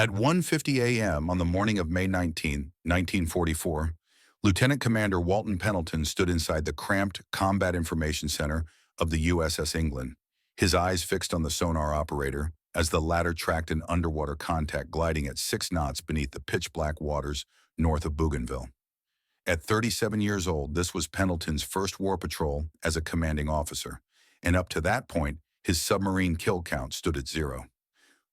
At 1:50 a.m. on the morning of May 19, 1944, Lieutenant Commander Walton Pendleton stood inside the cramped Combat Information Center of the USS England, his eyes fixed on the sonar operator as the latter tracked an underwater contact gliding at 6 knots beneath the pitch-black waters north of Bougainville. At 37 years old, this was Pendleton's first war patrol as a commanding officer, and up to that point, his submarine kill count stood at 0.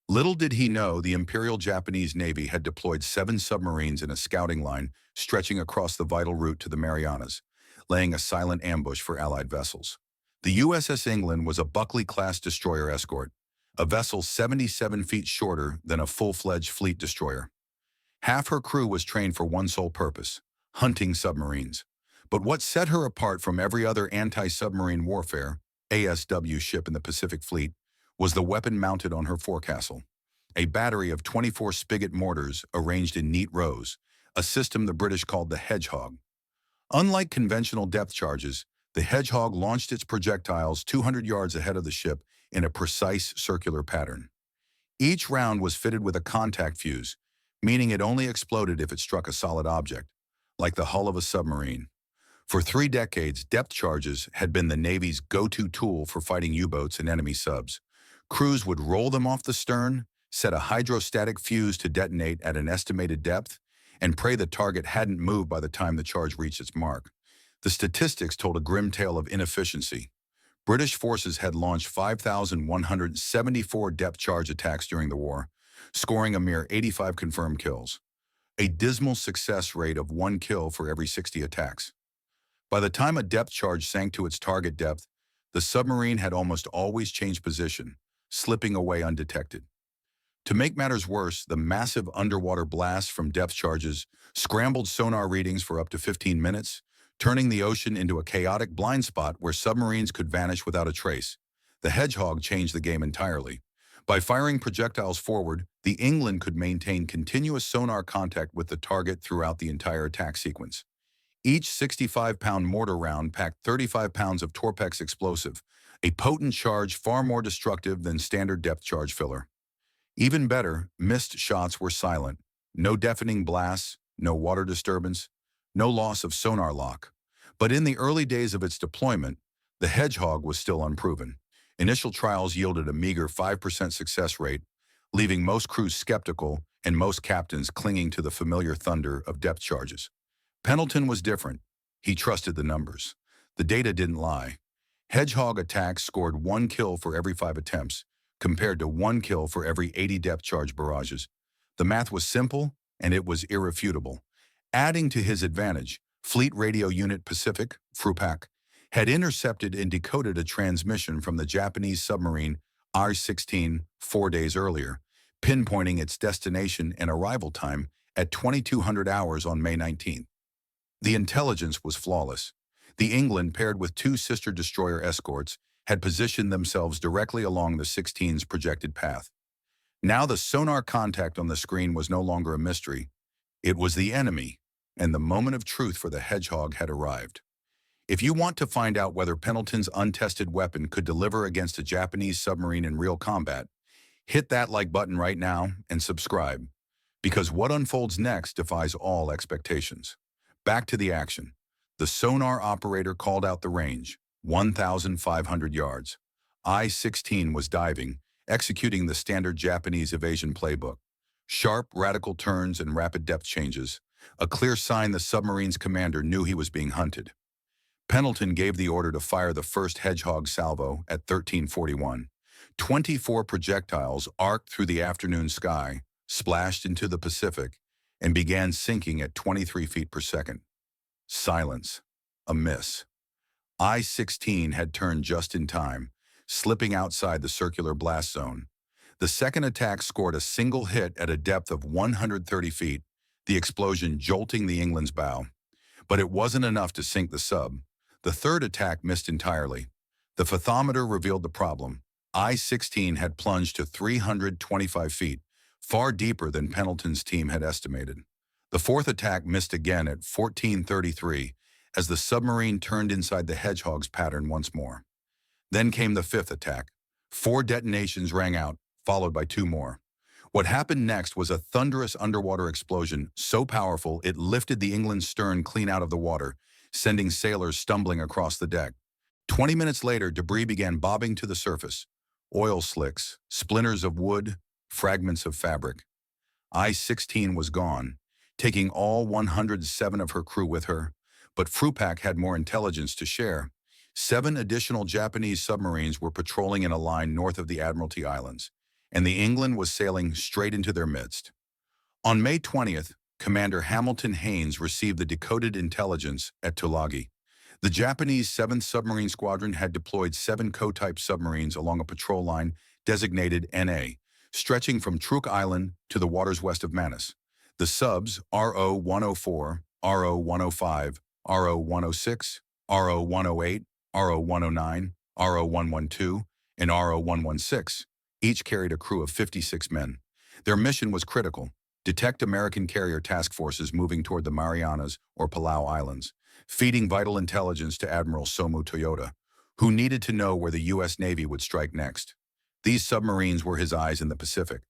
Little did he know the Imperial Japanese Navy had deployed 7 submarines in a scouting line stretching across the vital route to the Marianas, laying a silent ambush for Allied vessels. The USS England was a Buckley-class destroyer escort, a vessel 77 feet shorter than a full-fledged fleet destroyer. Half her crew was trained for one sole purpose: hunting submarines. But what set her apart from every other anti-submarine warfare ASW ship in the Pacific Fleet was the weapon mounted on her forecastle, a battery of 24 spigot mortars arranged in neat rows, a system the British called the Hedgehog. Unlike conventional depth charges, the Hedgehog launched its projectiles 200 yards ahead of the ship in a precise circular pattern. Each round was fitted with a contact fuse, meaning it only exploded if it struck a solid object, like the hull of a submarine. For 3 decades, depth charges had been the Navy's go-to tool for fighting U-boats and enemy subs. Crews would roll them off the stern, set a hydrostatic fuse to detonate at an estimated depth, and pray the target hadn't moved by the time the charge reached its mark. The statistics told a grim tale of inefficiency. British forces had launched 5,174 depth charge attacks during the war, scoring a mere 85 confirmed kills, a dismal success rate of 1 kill for every 60 attacks. By the time a depth charge sank to its target depth, the submarine had almost always changed position, slipping away undetected. To make matters worse, the massive underwater blasts from depth charges scrambled sonar readings for up to 15 minutes, turning the ocean into a chaotic blind spot where submarines could vanish without a trace. The Hedgehog changed the game entirely. By firing projectiles forward, the England could maintain continuous sonar contact with the target throughout the entire attack sequence. Each 65-pound mortar round packed 35 pounds of Torpex explosive, a potent charge far more destructive than standard depth charge filler. Even better, missed shots were silent. No deafening blasts, no water disturbance, no loss of sonar lock. But in the early days of its deployment, the Hedgehog was still unproven. Initial trials yielded a meager 5% success rate, leaving most crews skeptical and most captains clinging to the familiar thunder of depth charges. Pendleton was different. He trusted the numbers. The data didn't lie. Hedgehog attacks scored 1 kill for every 5 attempts, compared to 1 kill for every 80 depth charge barrages. The math was simple, and it was irrefutable. Adding to his advantage, Fleet Radio Unit Pacific, FRUPAC, had intercepted and decoded a transmission from the Japanese submarine R-16 4 days earlier, pinpointing its destination and arrival time at 2200 hours on May 19th. The intelligence was flawless. The England, paired with 2 sister destroyer escorts, had positioned themselves directly along the 16's projected path. Now the sonar contact on the screen was no longer a mystery. It was the enemy, and the moment of truth for the Hedgehog had arrived. If you want to find out whether Pendleton's untested weapon could deliver against a Japanese submarine in real combat, hit that like button right now and subscribe, because what unfolds next defies all expectations. Back to the action. The sonar operator called out the range, 1,500 yards. I-16 was diving, executing the standard Japanese evasion playbook. Sharp, radical turns and rapid depth changes, a clear sign the submarine's commander knew he was being hunted. Pendleton gave the order to fire the first Hedgehog salvo at 1341. 24 projectiles arced through the afternoon sky, splashed into the Pacific, and began sinking at 23 feet per second. Silence. A miss. I-16 had turned just in time, slipping outside the circular blast zone. The second attack scored a single hit at a depth of 130 feet, the explosion jolting the England's bow. But it wasn't enough to sink the sub. The third attack missed entirely. The fathometer revealed the problem. I-16 had plunged to 325 feet, far deeper than Pendleton's team had estimated. The fourth attack missed again at 1433 as the submarine turned inside the Hedgehog's pattern once more. Then came the fifth attack. 4 detonations rang out, followed by 2 more. What happened next was a thunderous underwater explosion so powerful it lifted the England's stern clean out of the water, sending sailors stumbling across the deck. 20 minutes later, debris began bobbing to the surface. Oil slicks, splinters of wood, fragments of fabric. I-16 was gone, taking all 107 of her crew with her, but Frupak had more intelligence to share. 7 additional Japanese submarines were patrolling in a line north of the Admiralty Islands, and the England was sailing straight into their midst. On May 20th, Commander Hamilton Haines received the decoded intelligence at Tulagi. The Japanese 7th Submarine Squadron had deployed 7 Co-type submarines along a patrol line designated NA, stretching from Truk Island to the waters west of Manus. The subs RO-104, RO-105, RO-106, RO-108, RO-109, RO-112, and RO-116 each carried a crew of 56 men. Their mission was critical: detect American carrier task forces moving toward the Marianas or Palau Islands, feeding vital intelligence to Admiral Somu Toyota, who needed to know where the U.S. Navy would strike next. These submarines were his eyes in the Pacific.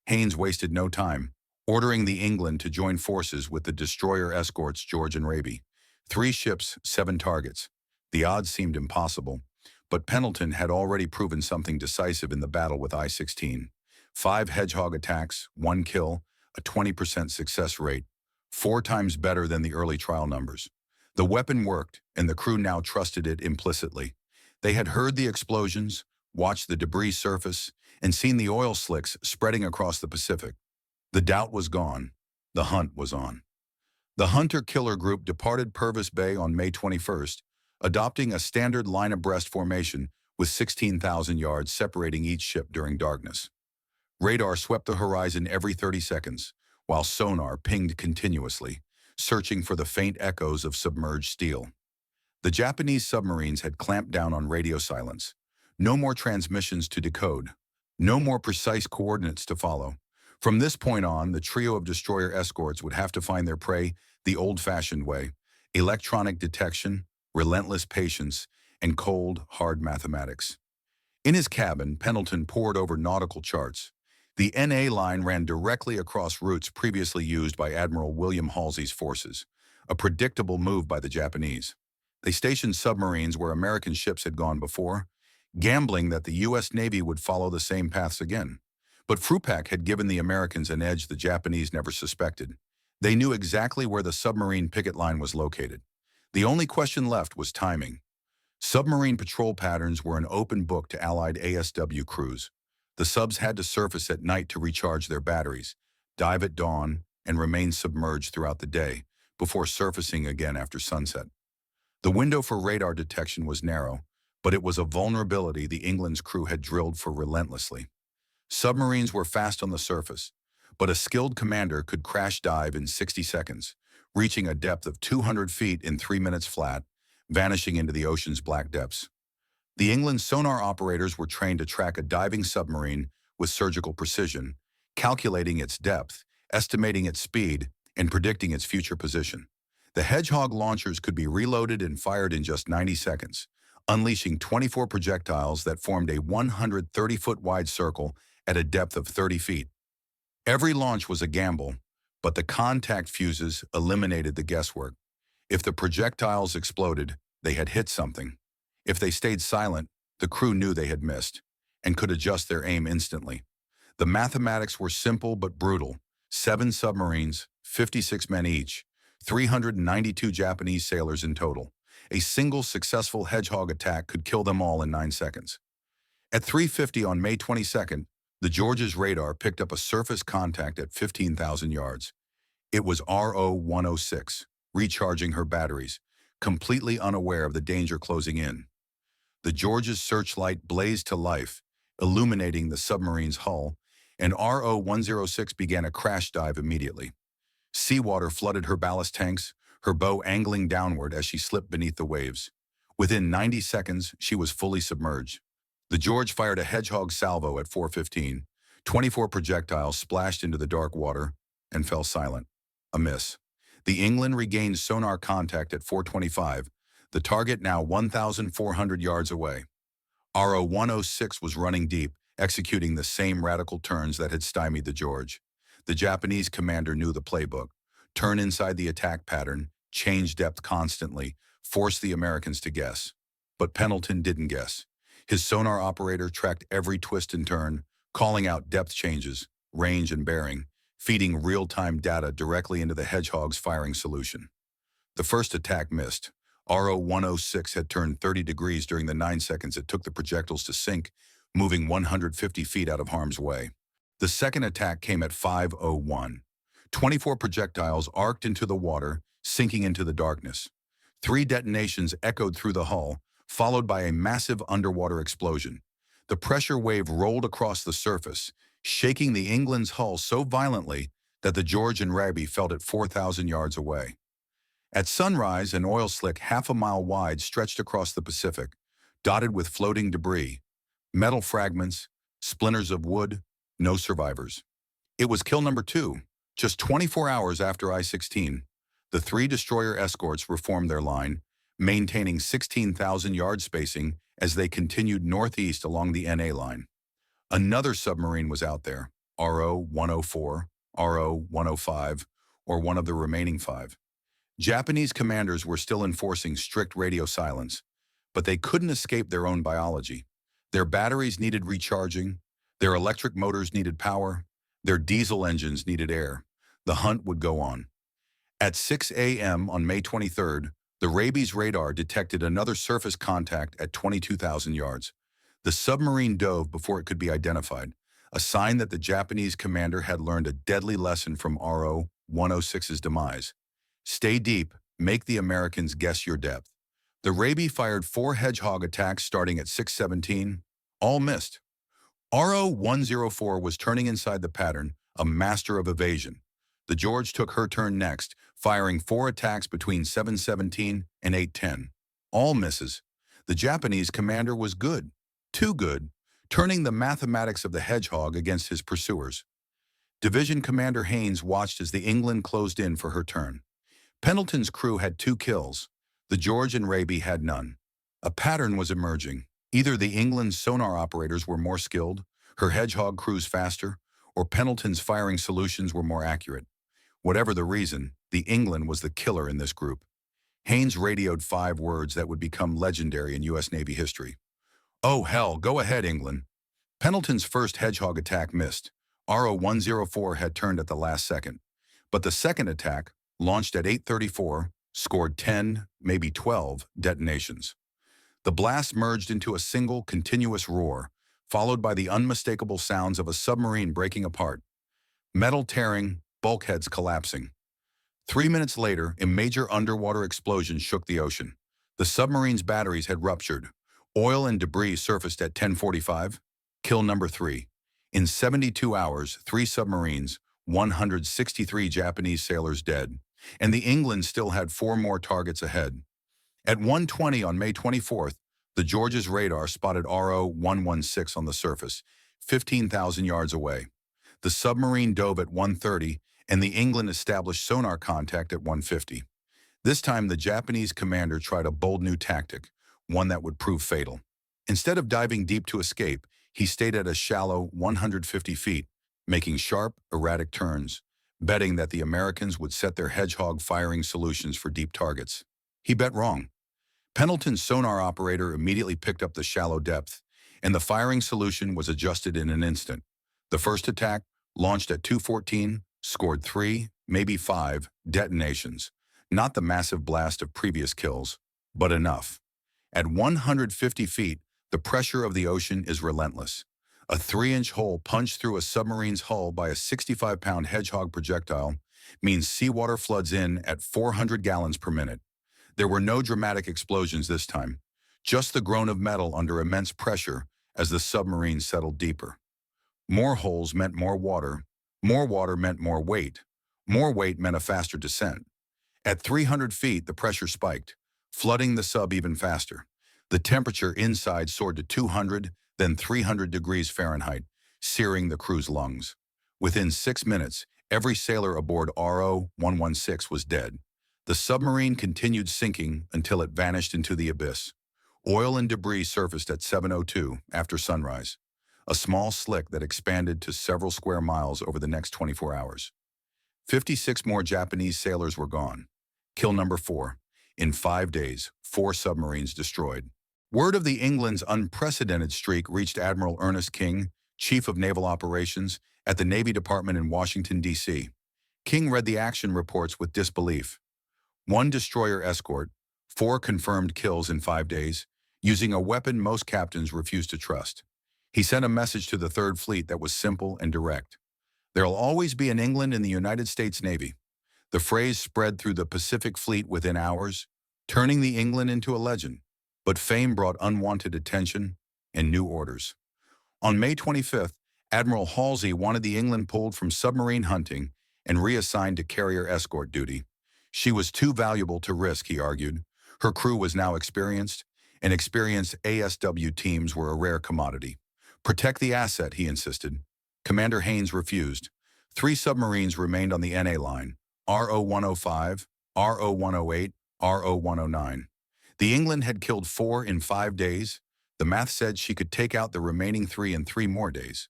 Haines wasted no time, ordering the England to join forces with the destroyer escorts George and Raby. 3 ships, 7 targets. The odds seemed impossible, but Pendleton had already proven something decisive in the battle with I-16. 5 Hedgehog attacks, 1 kill, a 20% success rate, 4 times better than the early trial numbers. The weapon worked, and the crew now trusted it implicitly. They had heard the explosions, watched the debris surface, and seen the oil slicks spreading across the Pacific. The doubt was gone. The hunt was on. The hunter-killer group departed Purvis Bay on May 21st, adopting a standard line-abreast formation with 16,000 yards separating each ship during darkness. Radar swept the horizon every 30 seconds, while sonar pinged continuously, searching for the faint echoes of submerged steel. The Japanese submarines had clamped down on radio silence. No more transmissions to decode. No more precise coordinates to follow. From this point on, the trio of destroyer escorts would have to find their prey the old-fashioned way: electronic detection, relentless patience, and cold, hard mathematics. In his cabin, Pendleton pored over nautical charts. The NA line ran directly across routes previously used by Admiral William Halsey's forces, a predictable move by the Japanese. They stationed submarines where American ships had gone before, gambling that the U.S. Navy would follow the same paths again. But Frupak had given the Americans an edge the Japanese never suspected. They knew exactly where the submarine picket line was located. The only question left was timing. Submarine patrol patterns were an open book to Allied ASW crews. The subs had to surface at night to recharge their batteries, dive at dawn, and remain submerged throughout the day, before surfacing again after sunset. The window for radar detection was narrow, but it was a vulnerability the England's crew had drilled for relentlessly. Submarines were fast on the surface, but a skilled commander could crash dive in 60 seconds, reaching a depth of 200 feet in 3 minutes flat, vanishing into the ocean's black depths. The England sonar operators were trained to track a diving submarine with surgical precision, calculating its depth, estimating its speed, and predicting its future position. The Hedgehog launchers could be reloaded and fired in just 90 seconds, unleashing 24 projectiles that formed a 130-foot wide circle at a depth of 30 feet. Every launch was a gamble, but the contact fuses eliminated the guesswork. If the projectiles exploded, they had hit something. If they stayed silent, the crew knew they had missed, and could adjust their aim instantly. The mathematics were simple but brutal. 7 submarines, 56 men each, 392 Japanese sailors in total. A single successful Hedgehog attack could kill them all in 9 seconds. At 3:50 on May 22nd, the George's radar picked up a surface contact at 15,000 yards. It was RO-106, recharging her batteries, completely unaware of the danger closing in. The George's searchlight blazed to life, illuminating the submarine's hull, and RO-106 began a crash dive immediately. Seawater flooded her ballast tanks, her bow angling downward as she slipped beneath the waves. Within 90 seconds, she was fully submerged. The George fired a Hedgehog salvo at 4:15. 24 projectiles splashed into the dark water and fell silent. A miss. The England regained sonar contact at 4:25, the target now 1,400 yards away. RO-106 was running deep, executing the same radical turns that had stymied the George. The Japanese commander knew the playbook: turn inside the attack pattern, change depth constantly, force the Americans to guess. But Pendleton didn't guess. His sonar operator tracked every twist and turn, calling out depth changes, range and bearing, feeding real-time data directly into the Hedgehog's firing solution. The first attack missed. RO-106 had turned 30 degrees during the 9 seconds it took the projectiles to sink, moving 150 feet out of harm's way. The second attack came at 5:01. 24 projectiles arced into the water, sinking into the darkness. 3 detonations echoed through the hull, followed by a massive underwater explosion. The pressure wave rolled across the surface, shaking the England's hull so violently that the George and Raby felt it 4,000 yards away. At sunrise, an oil slick half a mile wide stretched across the Pacific, dotted with floating debris, metal fragments, splinters of wood, no survivors. It was kill number 2, just 24 hours after I-16. The 3 destroyer escorts reformed their line, maintaining 16,000 yard spacing as they continued northeast along the NA line. Another submarine was out there, RO-104, RO-105, or one of the remaining 5. Japanese commanders were still enforcing strict radio silence, but they couldn't escape their own biology. Their batteries needed recharging, their electric motors needed power, their diesel engines needed air. The hunt would go on. At 6 a.m. on May 23rd, the Raby's radar detected another surface contact at 22,000 yards. The submarine dove before it could be identified, a sign that the Japanese commander had learned a deadly lesson from RO-106's demise. Stay deep, make the Americans guess your depth. The Raby fired 4 Hedgehog attacks starting at 6:17, all missed. RO-104 was turning inside the pattern, a master of evasion. The George took her turn next, firing 4 attacks between 7:17 and 8:10. All misses. The Japanese commander was good, too good, turning the mathematics of the Hedgehog against his pursuers. Division Commander Haynes watched as the England closed in for her turn. Pendleton's crew had 2 kills. The George and Raby had none. A pattern was emerging. Either the England's sonar operators were more skilled, her Hedgehog crews faster, or Pendleton's firing solutions were more accurate. Whatever the reason, the England was the killer in this group. Haynes radioed 5 words that would become legendary in U.S. Navy history. "Oh hell, go ahead, England." Pendleton's first Hedgehog attack missed. RO-104 had turned at the last second. But the second attack, launched at 8:34, scored 10, maybe 12, detonations. The blast merged into a single, continuous roar, followed by the unmistakable sounds of a submarine breaking apart. Metal tearing, bulkheads collapsing. 3 minutes later, a major underwater explosion shook the ocean. The submarine's batteries had ruptured. Oil and debris surfaced at 10:45. Kill number 3. In 72 hours, 3 submarines, 163 Japanese sailors dead, and the England still had 4 more targets ahead. At 1:20 on May 24th, the George's radar spotted RO-116 on the surface, 15,000 yards away. The submarine dove at 1:30, and the England established sonar contact at 1:50. This time, the Japanese commander tried a bold new tactic, one that would prove fatal. Instead of diving deep to escape, he stayed at a shallow 150 feet, making sharp, erratic turns, betting that the Americans would set their Hedgehog firing solutions for deep targets. He bet wrong. Pendleton's sonar operator immediately picked up the shallow depth, and the firing solution was adjusted in an instant. The first attack, launched at 2:14, scored 3, maybe 5, detonations. Not the massive blast of previous kills, but enough. At 150 feet, the pressure of the ocean is relentless. A 3-inch hole punched through a submarine's hull by a 65-pound Hedgehog projectile means seawater floods in at 400 gallons per minute. There were no dramatic explosions this time, just the groan of metal under immense pressure as the submarine settled deeper. More holes meant more water meant more weight meant a faster descent. At 300 feet, the pressure spiked, flooding the sub even faster. The temperature inside soared to 200, then 300 degrees Fahrenheit, searing the crew's lungs. Within 6 minutes, every sailor aboard RO-116 was dead. The submarine continued sinking until it vanished into the abyss. Oil and debris surfaced at 7:02 after sunrise. a small slick that expanded to several square miles over the next 24 hours. 56 more Japanese sailors were gone. Kill number 4. In 5 days, 4 submarines destroyed. Word of the England's unprecedented streak reached Admiral Ernest King, Chief of Naval Operations, at the Navy Department in Washington, D.C. King read the action reports with disbelief. 1 destroyer escort, 4 confirmed kills in 5 days, using a weapon most captains refused to trust. He sent a message to the Third Fleet that was simple and direct. There'll always be an England in the United States Navy. The phrase spread through the Pacific Fleet within hours, turning the England into a legend. But fame brought unwanted attention and new orders. On May 25th, Admiral Halsey wanted the England pulled from submarine hunting and reassigned to carrier escort duty. She was too valuable to risk, he argued. Her crew was now experienced, and experienced ASW teams were a rare commodity. Protect the asset, he insisted. Commander Haynes refused. 3 submarines remained on the NA line, RO-105, RO-108, RO-109. The England had killed 4 in 5 days. The math said she could take out the remaining 3 in 3 more days.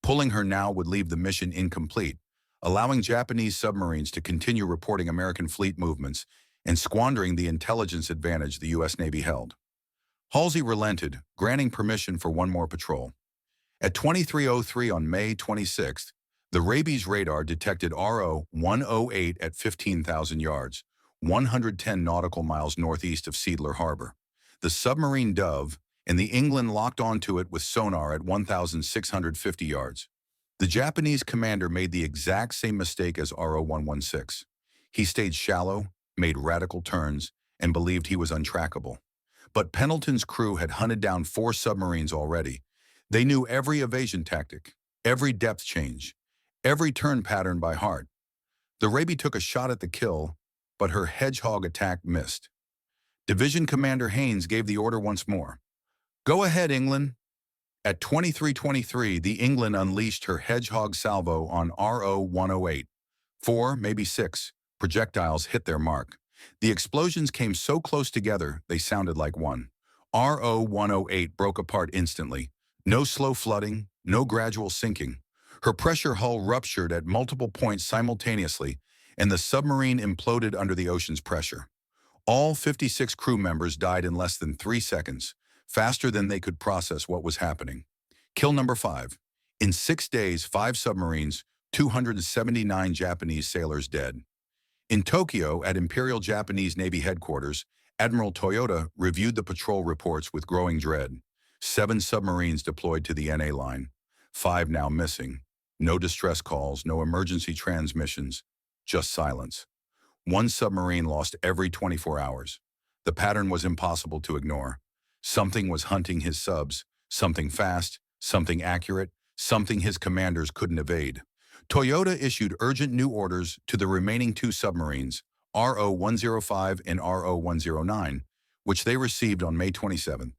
Pulling her now would leave the mission incomplete, allowing Japanese submarines to continue reporting American fleet movements and squandering the intelligence advantage the U.S. Navy held. Halsey relented, granting permission for 1 more patrol. At 23:03 on May 26th, the Rampage radar detected RO-108 at 15,000 yards, 110 nautical miles northeast of Seidler Harbor. The submarine Dove and the England locked onto it with sonar at 1,650 yards. The Japanese commander made the exact same mistake as RO-116. He stayed shallow, made radical turns, and believed he was untrackable. But Pendleton's crew had hunted down 4 submarines already. They knew every evasion tactic, every depth change, every turn pattern by heart. The Raby took a shot at the kill, but her Hedgehog attack missed. Division Commander Haynes gave the order once more. Go ahead, England. At 23:23, the England unleashed her Hedgehog salvo on RO-108. 4, maybe 6, projectiles hit their mark. The explosions came so close together, they sounded like one. RO-108 broke apart instantly. No slow flooding, no gradual sinking. Her pressure hull ruptured at multiple points simultaneously, and the submarine imploded under the ocean's pressure. All 56 crew members died in less than 3 seconds, faster than they could process what was happening. Kill number 5. In 6 days, 5 submarines, 279 Japanese sailors dead. In Tokyo, at Imperial Japanese Navy headquarters, Admiral Toyota reviewed the patrol reports with growing dread. 7 submarines deployed to the NA line, 5 now missing. No distress calls, no emergency transmissions, just silence. 1 submarine lost every 24 hours. The pattern was impossible to ignore. Something was hunting his subs, something fast, something accurate, something his commanders couldn't evade. Toyota issued urgent new orders to the remaining 2 submarines, RO-105 and RO-109, which they received on May 27.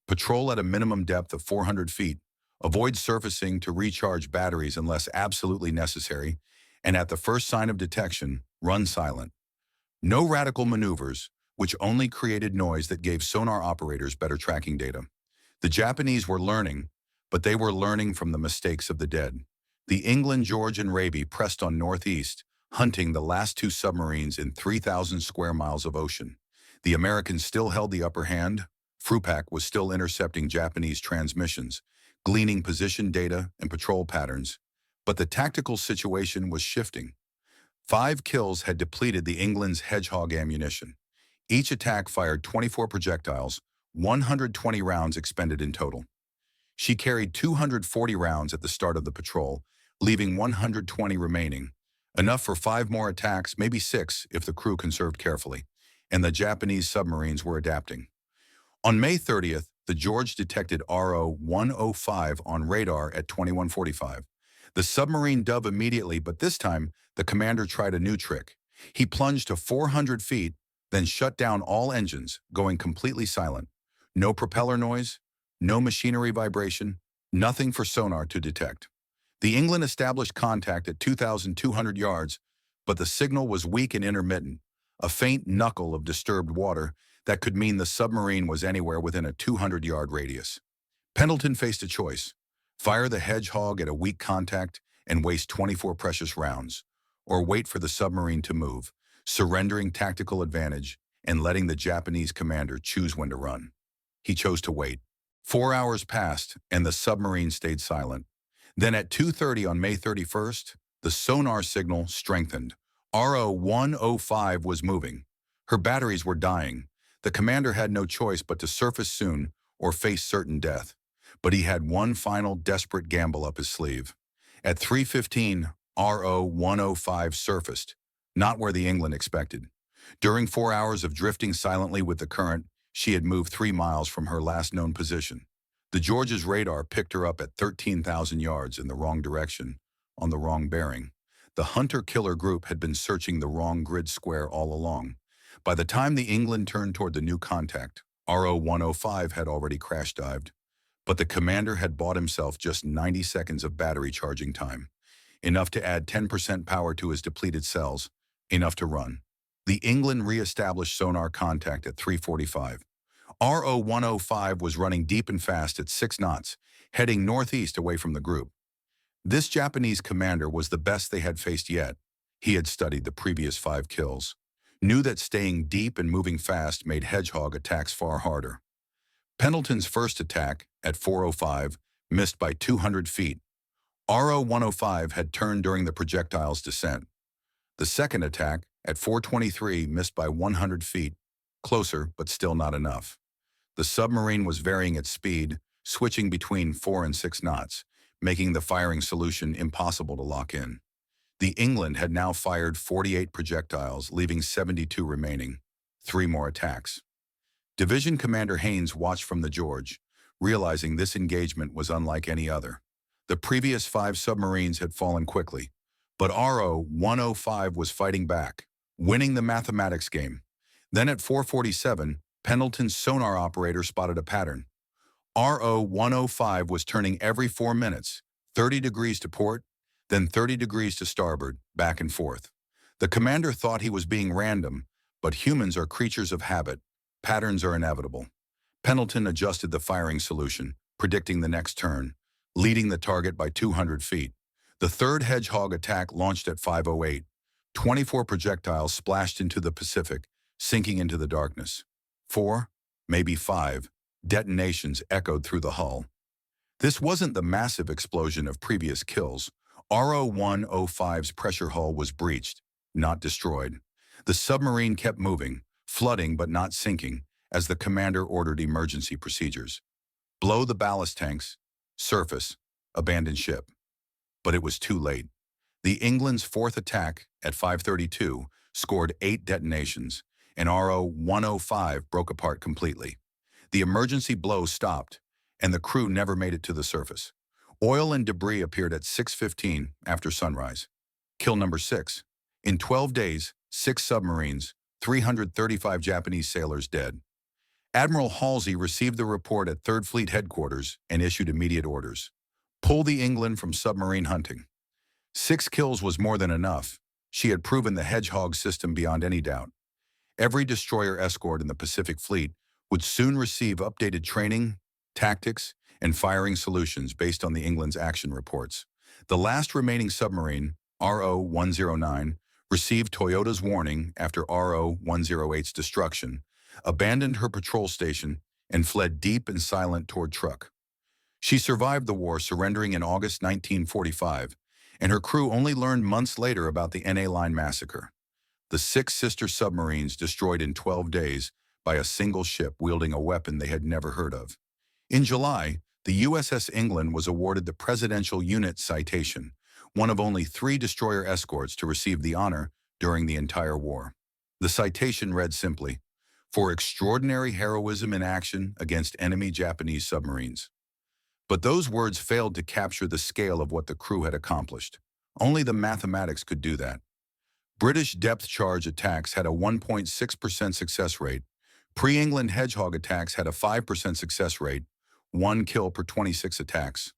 Patrol at a minimum depth of 400 feet, avoid surfacing to recharge batteries unless absolutely necessary, and at the first sign of detection, run silent. No radical maneuvers, which only created noise that gave sonar operators better tracking data. The Japanese were learning, but they were learning from the mistakes of the dead. The England, George, and Raby pressed on northeast, hunting the last 2 submarines in 3,000 square miles of ocean. The Americans still held the upper hand. Frupak was still intercepting Japanese transmissions, gleaning position data and patrol patterns, but the tactical situation was shifting. 5 kills had depleted the England's Hedgehog ammunition. Each attack fired 24 projectiles, 120 rounds expended in total. She carried 240 rounds at the start of the patrol, leaving 120 remaining, enough for 5 more attacks, maybe 6 if the crew conserved carefully, and the Japanese submarines were adapting. On May 30th, the George detected RO-105 on radar at 21:45. The submarine dove immediately, but this time, the commander tried a new trick. He plunged to 400 feet, then shut down all engines, going completely silent. No propeller noise, no machinery vibration, nothing for sonar to detect. The England established contact at 2,200 yards, but the signal was weak and intermittent, a faint knuckle of disturbed water that could mean the submarine was anywhere within a 200-yard radius. Pendleton faced a choice: Fire the Hedgehog at a weak contact and waste 24 precious rounds, or wait for the submarine to move, surrendering tactical advantage and letting the Japanese commander choose when to run. He chose to wait. 4 hours passed, and the submarine stayed silent. Then at 2:30 on May 31st, the sonar signal strengthened. RO-105 was moving. Her batteries were dying. The commander had no choice but to surface soon or face certain death. But he had one final desperate gamble up his sleeve. At 3:15, RO-105 surfaced, not where the England expected. During 4 hours of drifting silently with the current, she had moved 3 miles from her last known position. The George's radar picked her up at 13,000 yards in the wrong direction, on the wrong bearing. The hunter-killer group had been searching the wrong grid square all along. By the time the England turned toward the new contact, RO-105 had already crash-dived. But the commander had bought himself just 90 seconds of battery charging time, enough to add 10% power to his depleted cells, enough to run. The England re-established sonar contact at 3:45. RO-105 was running deep and fast at 6 knots, heading northeast away from the group. This Japanese commander was the best they had faced yet. He had studied the previous 5 kills, knew that staying deep and moving fast made Hedgehog attacks far harder. Pendleton's first attack, at 4:05, missed by 200 feet. RO-105 had turned during the projectile's descent. The second attack, at 4:23, missed by 100 feet, closer but still not enough. The submarine was varying its speed, switching between 4 and 6 knots, making the firing solution impossible to lock in. The England had now fired 48 projectiles, leaving 72 remaining. 3 more attacks. Division Commander Haynes watched from the George, realizing this engagement was unlike any other. The previous 5 submarines had fallen quickly, but RO-105 was fighting back, winning the mathematics game. Then at 4:47, Pendleton's sonar operator spotted a pattern. RO-105 was turning every 4 minutes, 30 degrees to port, then 30 degrees to starboard, back and forth. The commander thought he was being random, but humans are creatures of habit. Patterns are inevitable. Pendleton adjusted the firing solution, predicting the next turn, leading the target by 200 feet. The third Hedgehog attack launched at 5:08. 24 projectiles splashed into the Pacific, sinking into the darkness. 4, maybe 5, detonations echoed through the hull. This wasn't the massive explosion of previous kills. RO-105's pressure hull was breached, not destroyed. The submarine kept moving, flooding but not sinking, as the commander ordered emergency procedures. Blow the ballast tanks, surface, abandon ship. But it was too late. The England's fourth attack, at 5:32, scored 8 detonations, and RO-105 broke apart completely. The emergency blow stopped, and the crew never made it to the surface. Oil and debris appeared at 6:15 after sunrise. Kill number 6. In 12 days, 6 submarines, 335 Japanese sailors dead. Admiral Halsey received the report at 3rd Fleet headquarters and issued immediate orders. Pull the England from submarine hunting. 6 kills was more than enough. She had proven the Hedgehog system beyond any doubt. Every destroyer escort in the Pacific Fleet would soon receive updated training, tactics, and firing solutions based on the England's action reports. The last remaining submarine, RO-109, received Toyota's warning after RO-108's destruction, abandoned her patrol station, and fled deep and silent toward Truk. She survived the war, surrendering in August 1945, and her crew only learned months later about the NA Line massacre. The 6 sister submarines destroyed in 12 days by a single ship wielding a weapon they had never heard of. In July, the USS England was awarded the Presidential Unit Citation, one of only 3 destroyer escorts to receive the honor during the entire war. The citation read simply, "For extraordinary heroism in action against enemy Japanese submarines." But those words failed to capture the scale of what the crew had accomplished. Only the mathematics could do that. British depth charge attacks had a 1.6% success rate. Pre-England Hedgehog attacks had a 5% success rate, 1 kill per 26 attacks.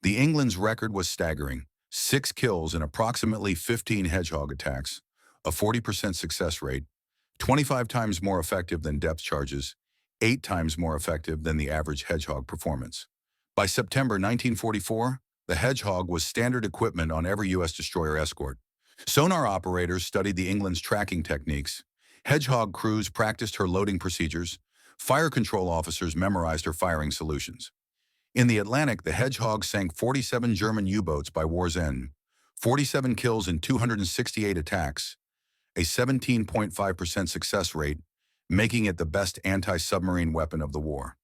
The England's record was staggering: 6 kills in approximately 15 Hedgehog attacks, a 40% success rate, 25 times more effective than depth charges, 8 times more effective than the average Hedgehog performance. By September 1944, the Hedgehog was standard equipment on every U.S. destroyer escort. Sonar operators studied the England's tracking techniques. Hedgehog crews practiced her loading procedures. Fire control officers memorized her firing solutions. In the Atlantic, the Hedgehog sank 47 German U-boats by war's end, 47 kills and 268 attacks, a 17.5% success rate, making it the best anti-submarine weapon of the war.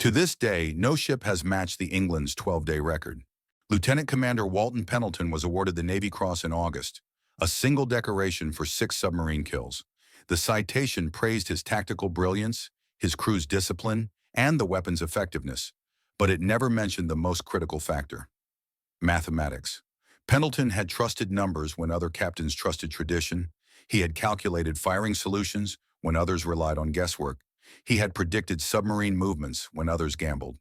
To this day, no ship has matched the England's 12-day record. Lieutenant Commander Walton Pendleton was awarded the Navy Cross in August, a single decoration for 6 submarine kills. The citation praised his tactical brilliance, his crew's discipline, and the weapon's effectiveness, but it never mentioned the most critical factor: mathematics. Pendleton had trusted numbers when other captains trusted tradition. He had calculated firing solutions when others relied on guesswork. He had predicted submarine movements when others gambled.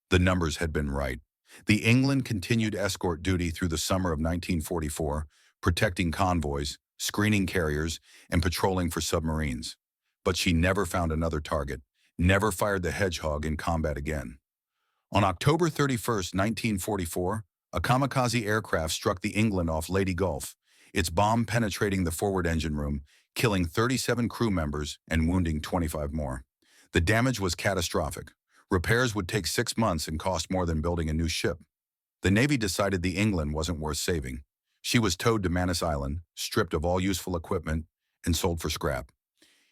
The numbers had been right. The England continued escort duty through the summer of 1944, protecting convoys, screening carriers, and patrolling for submarines. But she never found another target, never fired the Hedgehog in combat again. On October 31, 1944, a kamikaze aircraft struck the England off Leyte Gulf, its bomb penetrating the forward engine room, killing 37 crew members and wounding 25 more. The damage was catastrophic. Repairs would take 6 months and cost more than building a new ship. The Navy decided the England wasn't worth saving. She was towed to Manus Island, stripped of all useful equipment, and sold for scrap.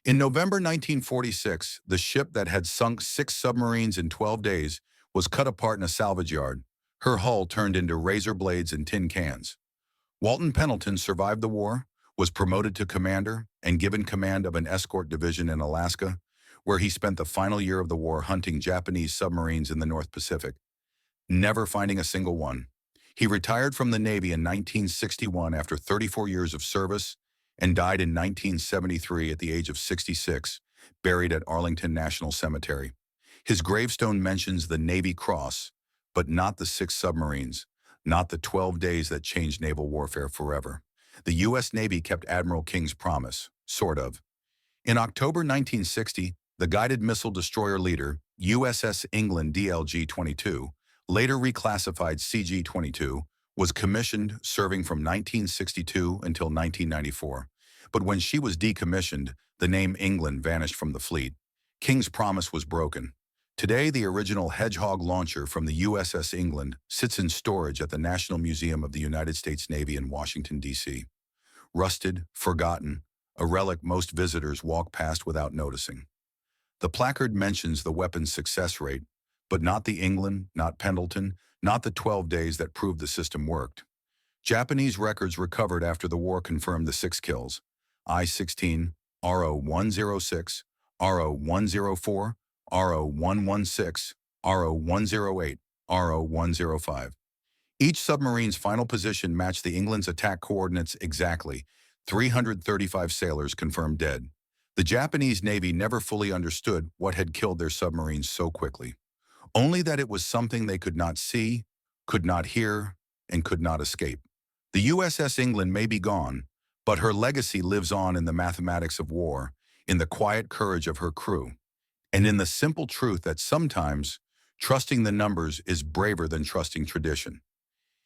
In November 1946, the ship that had sunk 6 submarines in 12 days was cut apart in a salvage yard, her hull turned into razor blades and tin cans. Walton Pendleton survived the war, was promoted to commander, and given command of an escort division in Alaska, where he spent the final year of the war hunting Japanese submarines in the North Pacific, never finding a single one. He retired from the Navy in 1961 after 34 years of service and died in 1973 at the age of 66, buried at Arlington National Cemetery. His gravestone mentions the Navy Cross, but not the 6 submarines, not the 12 days that changed naval warfare forever. The U.S. Navy kept Admiral King's promise, sort of. In October 1960, the guided missile destroyer leader, USS England DLG-22, later reclassified CG-22, was commissioned, serving from 1962 until 1994. But when she was decommissioned, the name England vanished from the fleet. King's promise was broken. Today, the original Hedgehog launcher from the USS England sits in storage at the National Museum of the United States Navy in Washington, D.C. Rusted, forgotten, a relic most visitors walk past without noticing. The placard mentions the weapon's success rate, but not the England, not Pendleton, not the 12 days that proved the system worked. Japanese records recovered after the war confirmed the 6 kills: I-16, RO-106, RO-104, RO-116, RO-108, RO-105. Each submarine's final position matched the England's attack coordinates exactly. 335 sailors confirmed dead. The Japanese Navy never fully understood what had killed their submarines so quickly. Only that it was something they could not see, could not hear, and could not escape. The USS England may be gone, but her legacy lives on in the mathematics of war, in the quiet courage of her crew, and in the simple truth that sometimes trusting the numbers is braver than trusting tradition.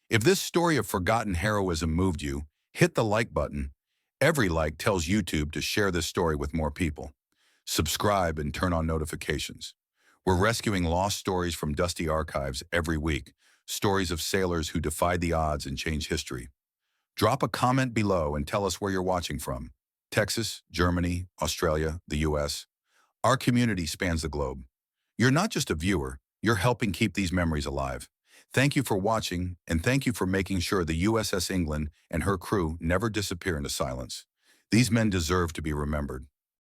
If this story of forgotten heroism moved you, hit the like button. Every like tells YouTube to share this story with more people. Subscribe and turn on notifications. We're rescuing lost stories from dusty archives every week, stories of sailors who defied the odds and changed history. Drop a comment below and tell us where you're watching from. Texas, Germany, Australia, the US. Our community spans the globe. You're not just a viewer, you're helping keep these memories alive. Thank you for watching, and thank you for making sure the USS England and her crew never disappear into silence. These men deserve to be remembered.